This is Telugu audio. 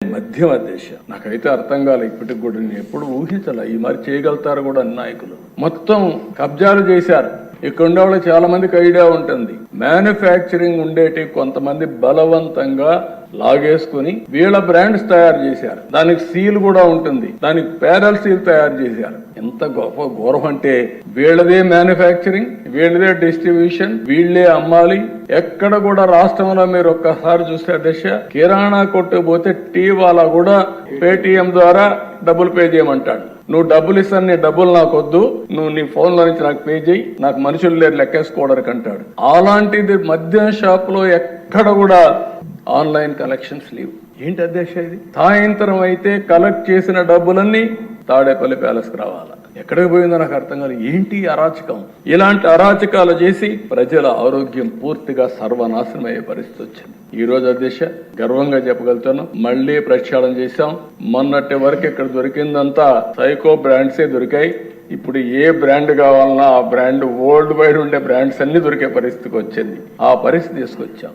మధ్యమ దేశ నాకైతే అర్థం కాలే ఇప్పటికి కూడా, నేను ఎప్పుడు ఊహించాల ఈ మరి చేయగలుగుతారు కూడా నాయకులు. మొత్తం కబ్జాలు చేశారు. ఇక్కడ ఉండే వాళ్ళు చాలా మందికి ఐడియా ఉంటుంది. మ్యానుఫ్యాక్చరింగ్ ఉండేటి కొంతమంది బలవంతంగా లాగేసుకుని వీళ్ళ బ్రాండ్స్ తయారు చేశారు. దానికి సీల్ కూడా ఉంటుంది, దానికి పేరల్ సీల్ తయారు చేశారు. ఎంత గొప్ప గౌరవం అంటే వీళ్ళదే మ్యానుఫ్యాక్చరింగ్, వీళ్ళదే డిస్ట్రిబ్యూషన్, వీళ్ళే అమ్మాలి. ఎక్కడ కూడా రాష్ట్రంలో మీరు ఒక్కసారి చూస్తే దశ కిరాణా కొట్టు పోతే టీ వాళ్ళ కూడా పేటిఎం ద్వారా డబ్బులు పే చేయమంటాడు. నువ్వు డబ్బులు ఇస్తాను, నీ డబ్బులు నాకు వద్దు, నువ్వు నీ ఫోన్ లో నుంచి నాకు పే చేయి, నాకు మనుషులు లేరు లెక్కేసుకోవడానికి అంటాడు. అలాంటిది మద్యం షాప్ లో ఎక్కడ కూడా ఆన్లైన్ కలెక్షన్స్ లేవు. ఏంటి అధ్యక్ష ఇది? సాయంత్రం అయితే కలెక్ట్ చేసిన డబ్బులన్నీ తాడేపల్లి ప్యాలెస్ కు రావాలా? ఎక్కడికి పోయిందో నాకు అర్థం కాదు. ఏంటి అరాచకం? ఇలాంటి అరాచకాలు చేసి ప్రజల ఆరోగ్యం పూర్తిగా సర్వనాశనం అయ్యే పరిస్థితి వచ్చింది. ఈ రోజు అధ్యక్ష గర్వంగా చెప్పగలుగుతాను, మళ్లీ ప్రక్షాళన చేశాం. మొన్నటి వరకు ఇక్కడ దొరికిందంతా సైకో బ్రాండ్సే దొరికాయి. ఇప్పుడు ఏ బ్రాండ్ కావాలన్నా ఆ బ్రాండ్ వరల్డ్ వైడ్ ఉండే బ్రాండ్స్ అన్ని దొరికే పరిస్థితికి వచ్చింది. ఆ పరిస్థితి తీసుకొచ్చాం.